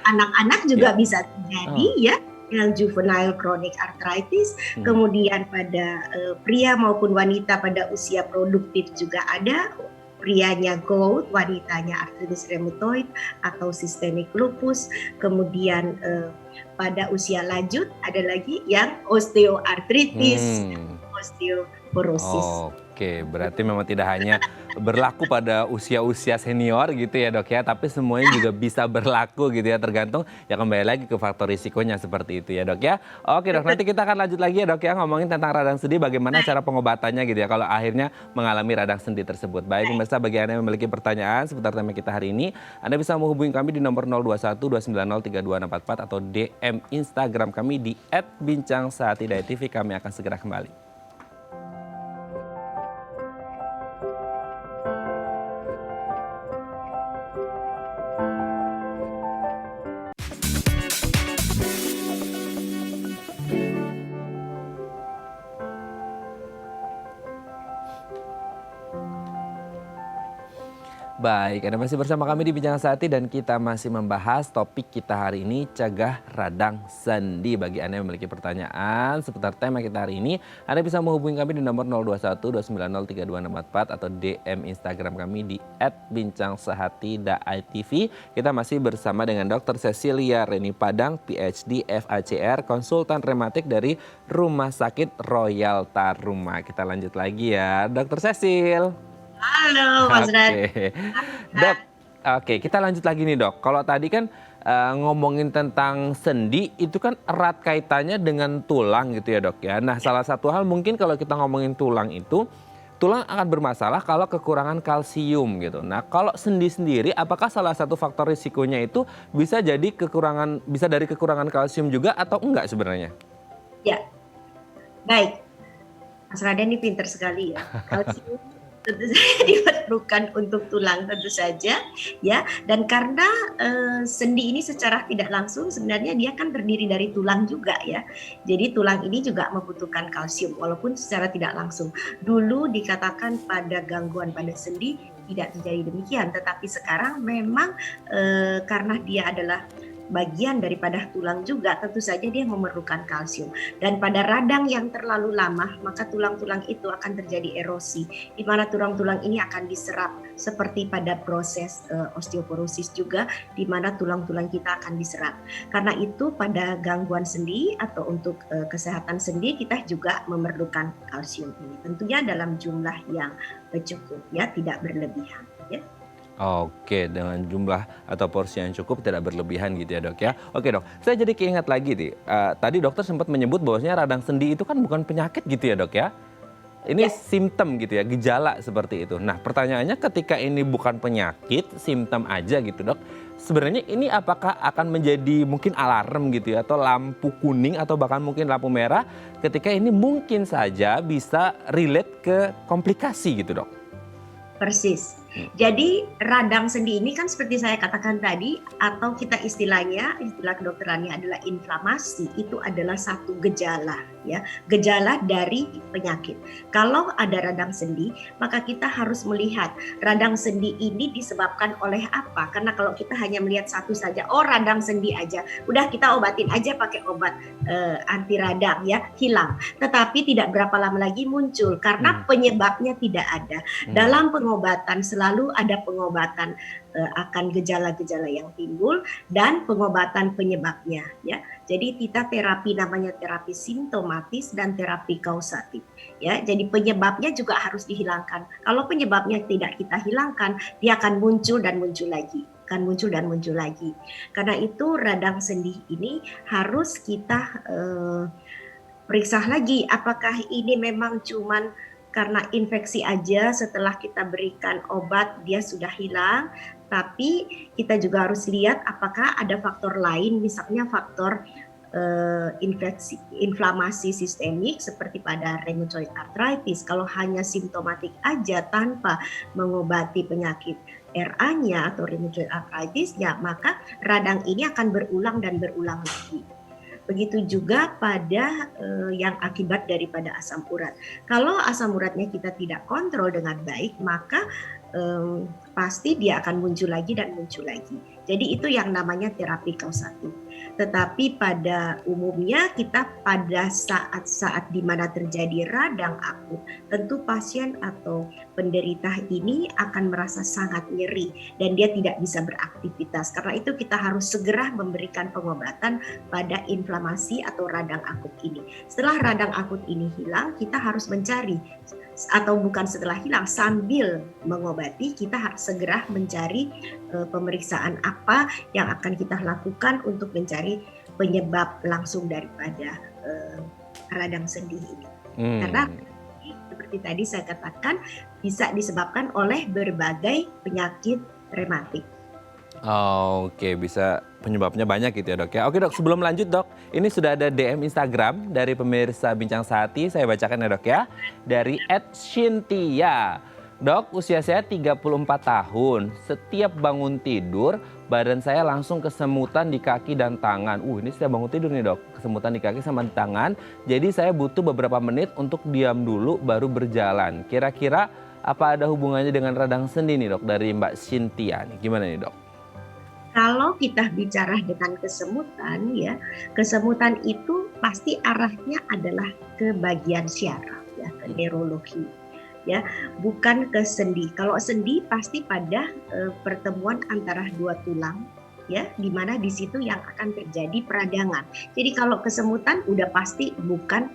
Anak-anak juga bisa terjadi ya, yang juvenile chronic arthritis. Kemudian pada pria maupun wanita pada usia produktif juga ada. Prianya gout, wanitanya artritis reumatoid atau systemic lupus. Kemudian pada usia lanjut ada lagi yang osteoartritis, osteoporosis. Oke, berarti memang tidak hanya berlaku pada usia-usia senior gitu ya dok ya, tapi semuanya juga bisa berlaku gitu ya, tergantung ya kembali lagi ke faktor risikonya seperti itu ya dok ya. Oke dok, nanti kita akan lanjut lagi ya dok ya, ngomongin tentang radang sendi, bagaimana cara pengobatannya gitu ya kalau akhirnya mengalami radang sendi tersebut. Baik pemirsa, bagi Anda yang memiliki pertanyaan seputar tema kita hari ini, Anda bisa menghubungi kami di nomor 021 290 32644 atau DM Instagram kami di @bincangsaatidayatv. Kami akan segera kembali. Baik, Anda masih bersama kami di Bincang Sehati dan kita masih membahas topik kita hari ini, cegah radang sendi. Bagi Anda yang memiliki pertanyaan seputar tema kita hari ini, Anda bisa menghubungi kami di nomor 021 290 3264 atau DM Instagram kami di @bincangsehati.itv. Kita masih bersama dengan Dr. Cecilia Reni Padang, PhD FACR, konsultan rematik dari Rumah Sakit Royal Taruma. Kita lanjut lagi ya, Dr. Cecil. Halo Mas Rad. Dok, oke, kita lanjut lagi nih dok. Kalau tadi kan ngomongin tentang sendi itu kan erat kaitannya dengan tulang gitu ya dok ya. Nah salah satu hal mungkin kalau kita ngomongin tulang itu, tulang akan bermasalah kalau kekurangan kalsium gitu. Nah kalau sendi sendiri apakah salah satu faktor risikonya itu bisa dari kekurangan kalsium juga atau enggak sebenarnya? Ya, baik. Mas Raden ini pinter sekali ya. Kalsium tentu saja diperlukan untuk tulang tentu saja ya, dan karena sendi ini secara tidak langsung sebenarnya dia kan terdiri dari tulang juga ya, jadi tulang ini juga membutuhkan kalsium walaupun secara tidak langsung. Dulu dikatakan pada gangguan pada sendi tidak terjadi demikian, tetapi sekarang memang karena dia adalah bagian daripada tulang juga, tentu saja dia memerlukan kalsium. Dan pada radang yang terlalu lama, maka tulang-tulang itu akan terjadi erosi, di mana tulang-tulang ini akan diserap seperti pada proses osteoporosis juga, di mana tulang-tulang kita akan diserap. Karena itu pada gangguan sendi atau untuk kesehatan sendi kita juga memerlukan kalsium ini. Tentunya dalam jumlah yang cukup ya, tidak berlebihan ya. Oke, dengan jumlah atau porsi yang cukup tidak berlebihan gitu ya dok ya. Oke dok, saya jadi keinget lagi nih, tadi dokter sempat menyebut bahwasanya radang sendi itu kan bukan penyakit gitu ya dok ya. Ini simptom gitu ya, gejala seperti itu. Nah pertanyaannya ketika ini bukan penyakit, simptom aja gitu dok. Sebenarnya ini apakah akan menjadi mungkin alarm gitu ya, atau lampu kuning atau bahkan mungkin lampu merah ketika ini mungkin saja bisa relate ke komplikasi gitu dok. Persis. Jadi radang sendi ini kan seperti saya katakan tadi, atau kita istilah kedokterannya adalah inflamasi, itu adalah satu gejala ya, gejala dari penyakit. Kalau ada radang sendi, maka kita harus melihat radang sendi ini disebabkan oleh apa? Karena kalau kita hanya melihat satu saja, oh radang sendi aja, udah kita obatin aja pakai obat anti radang ya, hilang. Tetapi tidak berapa lama lagi muncul karena penyebabnya tidak ada. Dalam pengobatan selalu ada pengobatan akan gejala-gejala yang timbul dan pengobatan penyebabnya ya. Jadi kita terapi namanya terapi simptomatis dan terapi kausatif ya. Jadi penyebabnya juga harus dihilangkan. Kalau penyebabnya tidak kita hilangkan, dia akan muncul dan muncul lagi. Karena itu radang sendi ini harus kita periksa lagi apakah ini memang cuman karena infeksi aja setelah kita berikan obat dia sudah hilang, tapi kita juga harus lihat apakah ada faktor lain, misalnya faktor inflamasi sistemik seperti pada rheumatoid arthritis. Kalau hanya simptomatik aja tanpa mengobati penyakit RA-nya atau rheumatoid arthritis, ya maka radang ini akan berulang dan berulang lagi. Begitu juga pada yang akibat daripada asam urat. Kalau asam uratnya kita tidak kontrol dengan baik, maka pasti dia akan muncul lagi dan muncul lagi. Jadi itu yang namanya terapi kausatif. Tetapi pada umumnya kita pada saat-saat di mana terjadi radang akut, tentu pasien atau penderita ini akan merasa sangat nyeri dan dia tidak bisa beraktivitas. Karena itu kita harus segera memberikan pengobatan pada inflamasi atau radang akut ini. Setelah radang akut ini hilang, kita harus mencari, atau bukan setelah hilang, sambil mengobati kita harus segera mencari pemeriksaan apa yang akan kita lakukan untuk mencari penyebab langsung daripada radang sendi ini. Karena seperti tadi saya katakan bisa disebabkan oleh berbagai penyakit rematik. Oke, bisa penyebabnya banyak gitu ya dok ya. Oke dok, sebelum lanjut dok, ini sudah ada DM Instagram dari pemirsa Bincang Sehati, saya bacakan ya dok ya. Dari @Shintia. Dok, usia saya 34 tahun. Setiap bangun tidur, badan saya langsung kesemutan di kaki dan tangan. Ini setiap bangun tidur nih dok, kesemutan di kaki sama di tangan. Jadi saya butuh beberapa menit untuk diam dulu baru berjalan. Kira-kira apa ada hubungannya dengan radang sendi nih dok dari Mbak Cynthia nih, gimana nih dok? Kalau kita bicara dengan kesemutan ya, kesemutan itu pasti arahnya adalah ke bagian syaraf ya, ke neurologi ya, bukan ke sendi. Kalau sendi pasti pada pertemuan antara dua tulang ya, di mana di situ yang akan terjadi peradangan. Jadi kalau kesemutan udah pasti bukan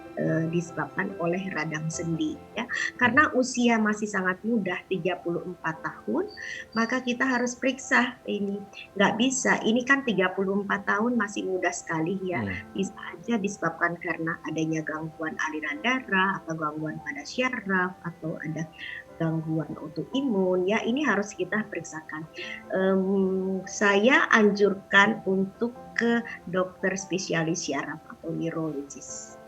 disebabkan oleh radang sendi ya. Karena usia masih sangat muda 34 tahun, maka kita harus periksa ini. Nggak bisa, ini kan 34 tahun masih muda sekali ya. Bisa aja disebabkan karena adanya gangguan aliran darah atau gangguan pada syaraf atau ada gangguan autoimun ya, ini harus kita periksakan. Saya anjurkan untuk ke dokter spesialis syaraf atau neurologis.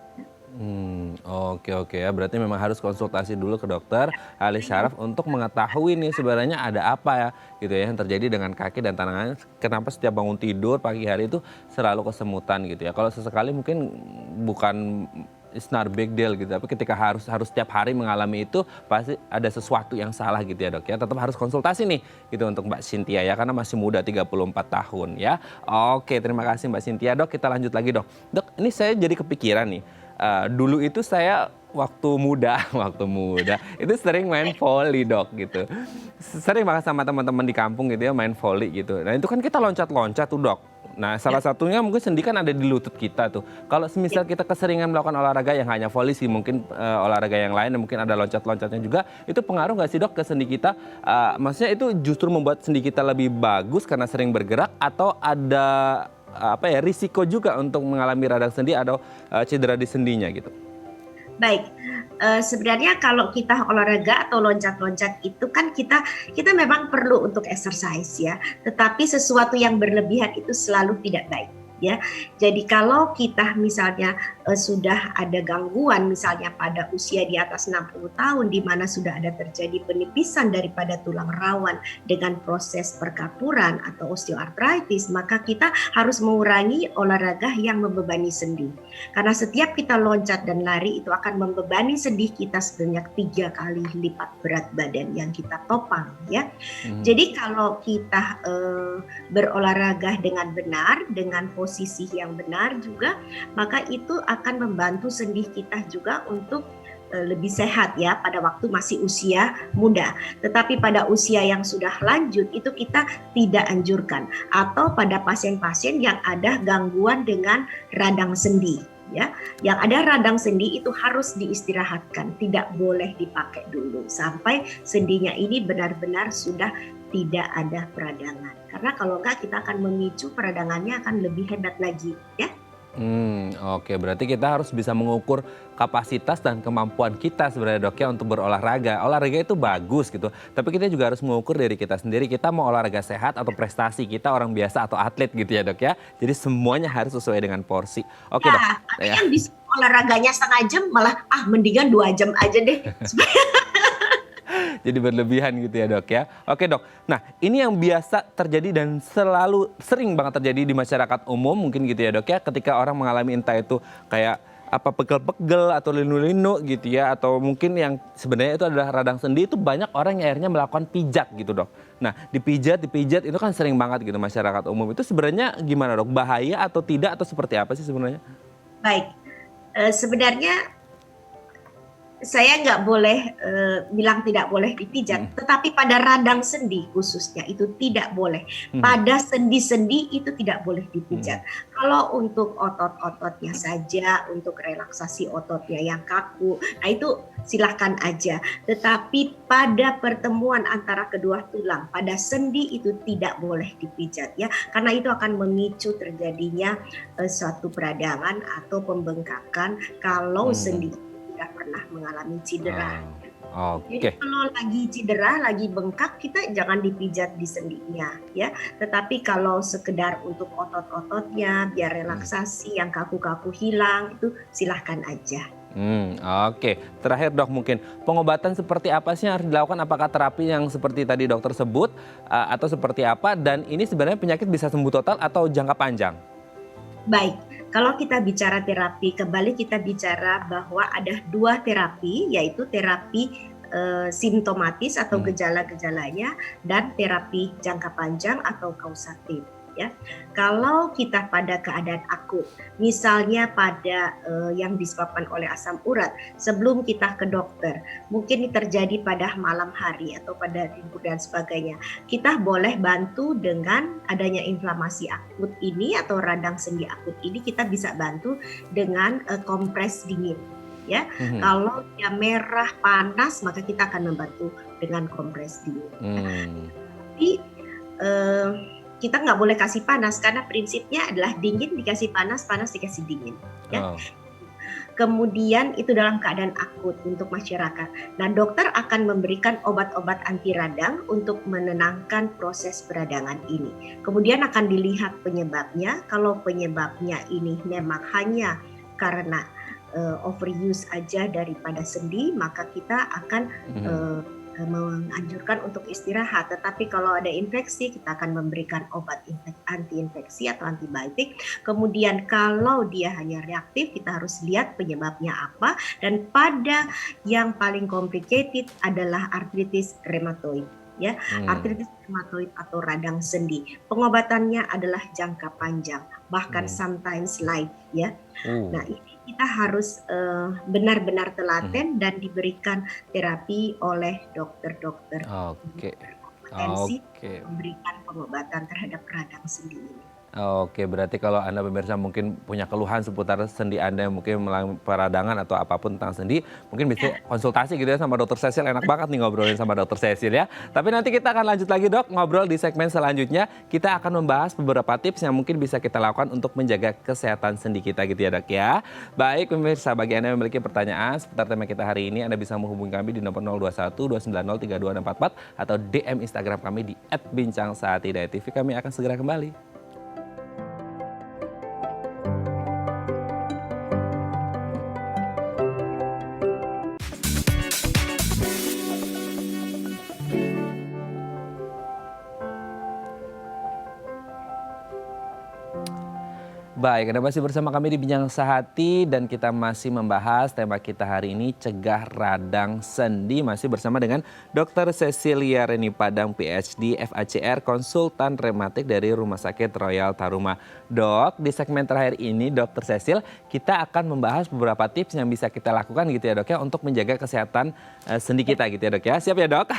Oke ya, berarti memang harus konsultasi dulu ke dokter ahli syaraf untuk mengetahui nih sebenarnya ada apa ya gitu ya yang terjadi dengan kaki dan tangannya, kenapa setiap bangun tidur pagi hari itu selalu kesemutan gitu ya. Kalau sesekali mungkin bukan it's not big deal gitu, tapi ketika harus setiap hari mengalami itu pasti ada sesuatu yang salah gitu ya dok ya. Tetap harus konsultasi nih gitu untuk Mbak Cynthia ya, karena masih muda 34 tahun ya. Oke, terima kasih Mbak Cynthia. Dok, kita lanjut lagi dok. Dok, ini saya jadi kepikiran nih. Dulu itu saya waktu muda itu sering main volley dok gitu. Sering banget sama teman-teman di kampung gitu ya main volley gitu. Nah itu kan kita loncat-loncat tuh dok. Nah salah satunya mungkin sendi kan ada di lutut kita tuh. Kalau semisal kita keseringan melakukan olahraga yang hanya volley sih, mungkin olahraga yang lain mungkin ada loncat-loncatnya juga, itu pengaruh nggak sih dok ke sendi kita? Maksudnya itu justru membuat sendi kita lebih bagus karena sering bergerak, atau ada risiko juga untuk mengalami radang sendi atau cedera di sendinya gitu? Baik, sebenarnya kalau kita olahraga atau loncat-loncat itu kan kita memang perlu untuk exercise ya, tetapi sesuatu yang berlebihan itu selalu tidak baik ya. Jadi kalau kita misalnya sudah ada gangguan misalnya pada usia di atas 60 tahun di mana sudah ada terjadi penipisan daripada tulang rawan dengan proses perkaturan atau osteoartritis, maka kita harus mengurangi olahraga yang membebani sendi. Karena setiap kita loncat dan lari itu akan membebani sendi kita sebanyak 3 kali lipat berat badan yang kita topang ya. Jadi kalau kita berolahraga dengan benar, dengan posisi yang benar juga, maka itu akan membantu sendi kita juga untuk lebih sehat ya pada waktu masih usia muda. Tetapi pada usia yang sudah lanjut itu kita tidak anjurkan, atau pada pasien-pasien yang ada gangguan dengan radang sendi ya. Yang ada radang sendi itu harus diistirahatkan, tidak boleh dipakai dulu sampai sendinya ini benar-benar sudah tidak ada peradangan. Karena kalau enggak kita akan memicu peradangannya akan lebih hebat lagi ya. Oke, berarti kita harus bisa mengukur kapasitas dan kemampuan kita sebenarnya dok ya untuk berolahraga. Olahraga itu bagus gitu, tapi kita juga harus mengukur diri kita sendiri. Kita mau olahraga sehat atau prestasi, kita orang biasa atau atlet gitu ya dok ya. Jadi semuanya harus sesuai dengan porsi. Oke dok. Tapi yang bisa olahraganya setengah jam malah mendingan 2 jam aja deh. Jadi berlebihan gitu ya dok ya. Oke dok, nah ini yang biasa terjadi dan sering banget terjadi di masyarakat umum mungkin gitu ya dok ya. Ketika orang mengalami entah itu kayak pegel-pegel atau linu-linu gitu ya, atau mungkin yang sebenarnya itu adalah radang sendi, itu banyak orang yang akhirnya melakukan pijat gitu dok. Nah dipijat itu kan sering banget gitu masyarakat umum. Itu sebenarnya gimana dok? Bahaya atau tidak, atau seperti apa sih sebenarnya? Baik, sebenarnya saya nggak boleh bilang tidak boleh dipijat, tetapi pada radang sendi khususnya itu tidak boleh. Pada sendi-sendi itu tidak boleh dipijat. Kalau untuk otot-ototnya saja, untuk relaksasi ototnya yang kaku, nah itu silahkan aja. Tetapi pada pertemuan antara kedua tulang, pada sendi itu tidak boleh dipijat ya, karena itu akan memicu terjadinya suatu peradangan atau pembengkakan kalau sendi pernah mengalami cedera. Jadi kalau lagi cedera, lagi bengkak, kita jangan dipijat di sendinya ya. Tetapi kalau sekedar untuk otot-ototnya biar relaksasi, yang kaku-kaku hilang, itu silahkan aja. Oke. Terakhir dok, mungkin pengobatan seperti apa sih yang harus dilakukan? Apakah terapi yang seperti tadi dokter sebut atau seperti apa? Dan ini sebenarnya penyakit bisa sembuh total atau jangka panjang? Baik, kalau kita bicara terapi, kembali kita bicara bahwa ada 2 terapi, yaitu terapi simptomatis atau gejala-gejalanya, dan terapi jangka panjang atau kausatif. Ya, kalau kita pada keadaan akut, misalnya pada yang disebabkan oleh asam urat, sebelum kita ke dokter, mungkin ini terjadi pada malam hari atau pada tidur dan sebagainya, kita boleh bantu dengan adanya inflamasi akut ini atau radang sendi akut ini, kita bisa bantu dengan kompres dingin. Ya, kalau dia merah panas, maka kita akan membantu dengan kompres dingin. Tapi kita nggak boleh kasih panas, karena prinsipnya adalah dingin dikasih panas, panas dikasih dingin. Ya. Kemudian itu dalam keadaan akut untuk masyarakat. Nah, dokter akan memberikan obat-obat anti radang untuk menenangkan proses peradangan ini. Kemudian akan dilihat penyebabnya. Kalau penyebabnya ini memang hanya karena overuse aja daripada sendi, maka kita akan menganjurkan untuk istirahat. Tetapi kalau ada infeksi, kita akan memberikan obat anti-infeksi atau antibiotik. Kemudian kalau dia hanya reaktif, kita harus lihat penyebabnya apa. Dan pada yang paling complicated adalah artritis rheumatoid. Ya, artritis rheumatoid atau radang sendi. Pengobatannya adalah jangka panjang, bahkan sometimes life. Ya, nah ini kita harus benar-benar telaten dan diberikan terapi oleh dokter-dokter. Kompetensi memberikan pengobatan terhadap radang sendi ini. Oke, berarti kalau Anda pemirsa mungkin punya keluhan seputar sendi Anda yang mungkin melalui peradangan atau apapun tentang sendi, mungkin bisa konsultasi gitu ya sama Dokter Cecil. Enak banget nih ngobrolin sama Dokter Cecil ya. Tapi nanti kita akan lanjut lagi Dok, ngobrol di segmen selanjutnya. Kita akan membahas beberapa tips yang mungkin bisa kita lakukan untuk menjaga kesehatan sendi kita gitu ya Dok ya. Baik pemirsa, bagi Anda yang memiliki pertanyaan seputar tema kita hari ini, Anda bisa menghubungi kami di nomor 021 290 32644 atau DM Instagram kami di @bincangsaatidayatv. Kami akan segera kembali. Baik, Anda masih bersama kami di Bincang Sehati dan kita masih membahas tema kita hari ini, cegah radang sendi. Masih bersama dengan Dr. Cecilia Reni Padang, PhD, FACR, konsultan rematik dari Rumah Sakit Royal Taruma. Dok, di segmen terakhir ini Dr. Cecil, kita akan membahas beberapa tips yang bisa kita lakukan gitu ya Dok ya, untuk menjaga kesehatan sendi kita gitu ya Dok ya. Siap ya Dok?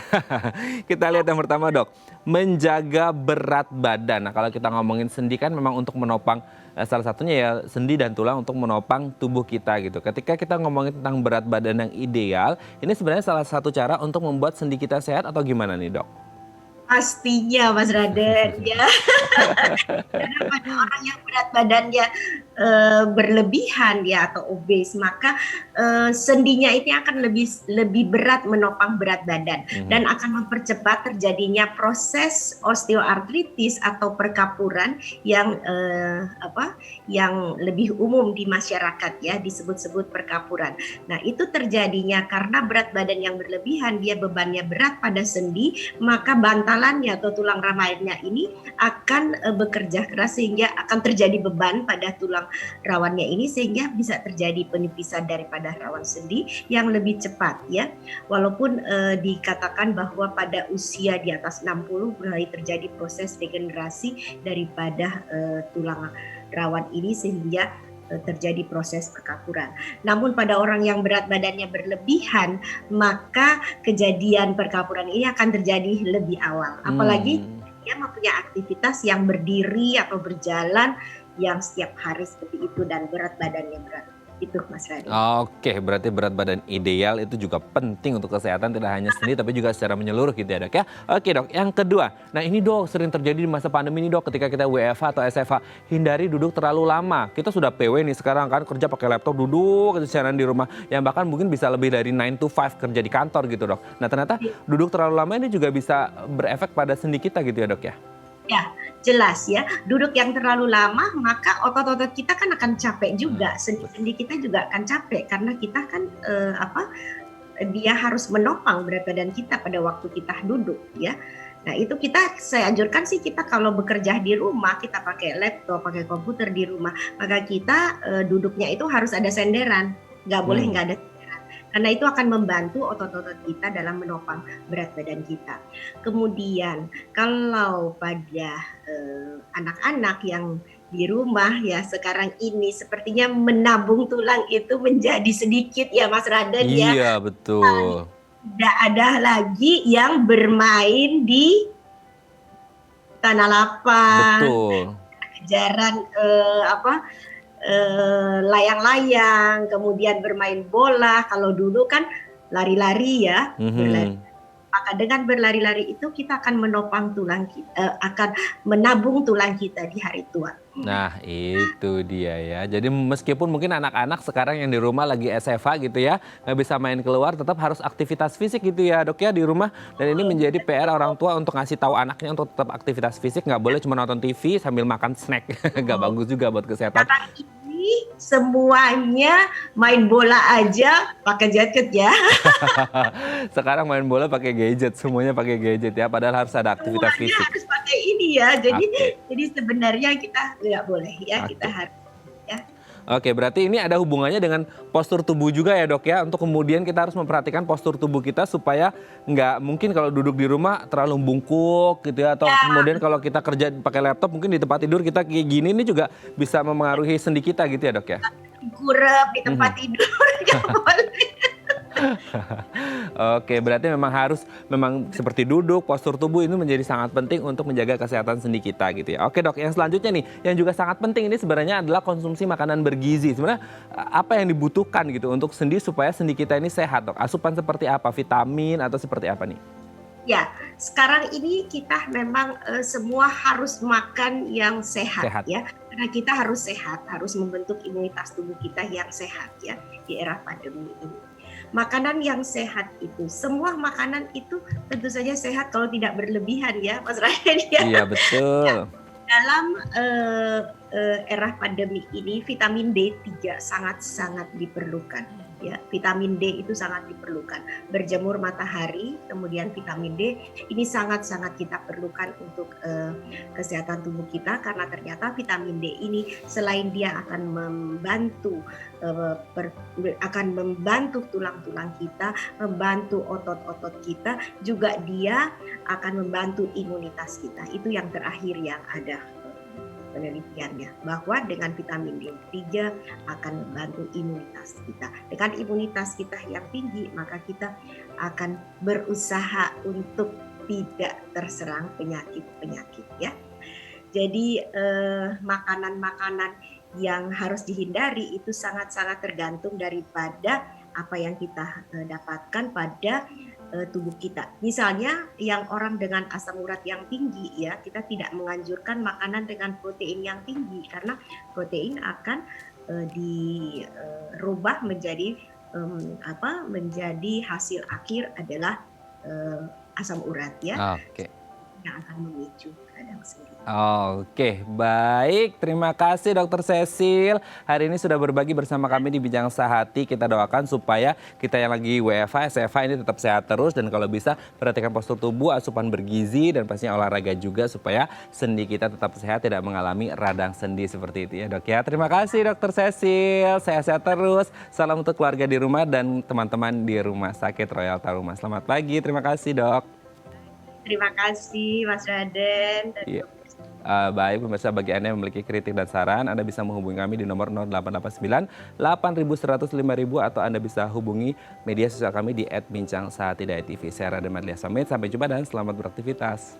Kita lihat yang pertama Dok, menjaga berat badan. Nah kalau kita ngomongin sendi kan memang untuk menopang salah satunya ya sendi dan tulang untuk menopang tubuh kita gitu. Ketika kita ngomongin tentang berat badan yang ideal, ini sebenarnya salah satu cara untuk membuat sendi kita sehat atau gimana nih Dok? Pastinya Mas Raden ya. Karena pada orang yang berat badannya berlebihan ya atau obes, maka sendinya ini akan lebih berat menopang berat badan dan akan mempercepat terjadinya proses osteoartritis atau perkapuran yang yang lebih umum di masyarakat ya, disebut-sebut perkapuran. Nah, itu terjadinya karena berat badan yang berlebihan, dia bebannya berat pada sendi, maka bantalannya atau tulang rawannya ini akan bekerja keras sehingga akan terjadi beban pada tulang rawannya ini, sehingga bisa terjadi penipisan daripada rawan sendi yang lebih cepat ya. Walaupun dikatakan bahwa pada usia di atas 60 mulai terjadi proses degenerasi daripada tulang rawan ini sehingga terjadi proses perkapuran. Namun pada orang yang berat badannya berlebihan, maka kejadian perkapuran ini akan terjadi lebih awal. Apalagi dia mempunyai aktivitas yang berdiri atau berjalan yang setiap hari seperti itu dan berat badannya berat. Itu Mas Radin. Oke, berarti berat badan ideal itu juga penting untuk kesehatan, tidak hanya sendi tapi juga secara menyeluruh gitu ya Dok ya. Oke Dok, yang kedua, nah ini Dok sering terjadi di masa pandemi ini Dok, ketika kita WFH atau SFH, hindari duduk terlalu lama. Kita sudah PW nih sekarang kan, kerja pakai laptop, duduk siaran di rumah, yang bahkan mungkin bisa lebih dari 9 to 5 kerja di kantor gitu Dok. Nah ternyata duduk terlalu lama ini juga bisa berefek pada sendi kita gitu ya Dok ya. Ya, jelas ya. Duduk yang terlalu lama, maka otot-otot kita kan akan capek juga. Sendi-sendi kita juga akan capek karena kita kan dia harus menopang berat badan kita pada waktu kita duduk ya. Nah itu saya anjurkan sih, kita kalau bekerja di rumah, kita pakai laptop, pakai komputer di rumah, maka kita duduknya itu harus ada senderan, nggak boleh nggak ada senderan. Karena itu akan membantu otot-otot kita dalam menopang berat badan kita. Kemudian kalau pada anak-anak yang di rumah ya sekarang ini sepertinya menabung tulang itu menjadi sedikit ya Mas Raden ya. Iya, betul. Tidak ada lagi yang bermain di tanah lapang, Betul. kejaran layang-layang, kemudian bermain bola. Kalau dulu kan lari-lari ya, berlari. Maka dengan berlari-lari itu kita akan menopang tulang kita, akan menabung tulang kita di hari tua. Nah, itu dia ya. Jadi meskipun mungkin anak-anak sekarang yang di rumah lagi SFA gitu ya, nggak bisa main keluar, tetap harus aktivitas fisik gitu ya Dok ya di rumah. Dan ini menjadi PR orang tua untuk ngasih tahu anaknya untuk tetap aktivitas fisik, nggak boleh cuma nonton TV sambil makan snack. Nggak bagus juga buat kesehatan. Sekarang ini semuanya main bola aja pakai jaket ya. Sekarang main bola pakai gadget, semuanya pakai gadget ya. Padahal harus ada aktivitas Semuanya fisik. harus pakai ini ya. Jadi sebenarnya kita nggak boleh ya, kita harus ya. Oke, berarti ini ada hubungannya dengan postur tubuh juga ya Dok ya. Untuk kemudian kita harus memperhatikan postur tubuh kita supaya nggak mungkin kalau duduk di rumah terlalu bungkuk gitu ya. Atau kemudian kalau kita kerja pakai laptop mungkin di tempat tidur kita kayak gini ini juga bisa memengaruhi sendi kita gitu ya Dok ya. Gurep di tempat tidur nggak boleh. Oke, berarti memang seperti duduk, postur tubuh ini menjadi sangat penting untuk menjaga kesehatan sendi kita gitu ya. Oke Dok, yang selanjutnya nih, yang juga sangat penting ini sebenarnya adalah konsumsi makanan bergizi. Sebenarnya apa yang dibutuhkan gitu untuk sendi supaya sendi kita ini sehat Dok? Asupan seperti apa? Vitamin atau seperti apa nih? Ya, sekarang ini kita memang semua harus makan yang sehat ya. Karena kita harus sehat, harus membentuk imunitas tubuh kita yang sehat ya di era pandemi ini. Makanan yang sehat itu, semua makanan itu tentu saja sehat kalau tidak berlebihan ya Mas Raden ya. Iya betul. Ya, dalam era pandemi ini vitamin D3 sangat-sangat diperlukan. Ya, vitamin D itu sangat diperlukan. Berjemur matahari, kemudian vitamin D ini sangat-sangat kita perlukan untuk kesehatan tubuh kita karena ternyata vitamin D ini selain dia akan membantu tulang-tulang kita, membantu otot-otot kita, juga dia akan membantu imunitas kita. Itu yang terakhir yang ada penelitiannya, bahwa dengan vitamin D3 akan membantu imunitas kita. Dengan imunitas kita yang tinggi, maka kita akan berusaha untuk tidak terserang penyakit-penyakit ya. Jadi makanan-makanan yang harus dihindari itu sangat-sangat tergantung daripada apa yang kita dapatkan pada tubuh kita. Misalnya yang orang dengan asam urat yang tinggi ya, kita tidak menganjurkan makanan dengan protein yang tinggi karena protein akan dirubah menjadi menjadi hasil akhir adalah asam urat ya. Oke. Yang akan memicu radang sendi. Oke, baik. Terima kasih Dokter Cecil. Hari ini sudah berbagi bersama kami di Bincang Sehati. Kita doakan supaya kita yang lagi WFH, SFH ini tetap sehat terus. Dan kalau bisa perhatikan postur tubuh, asupan bergizi, dan pastinya olahraga juga supaya sendi kita tetap sehat, tidak mengalami radang sendi seperti itu ya Dok ya. Terima kasih Dokter Cecil. Sehat-sehat terus. Salam untuk keluarga di rumah dan teman-teman di Rumah Sakit Royal Taruma. Selamat pagi. Terima kasih Dok. Terima kasih Mas Raden. Iya. Baik pemirsa, bagi Anda yang memiliki kritik dan saran, Anda bisa menghubungi kami di nomor 0889 8100 5000 atau Anda bisa hubungi media sosial kami di @bincang-sehati.tv. Saya Raden Madlia Samit, sampai jumpa dan selamat beraktivitas.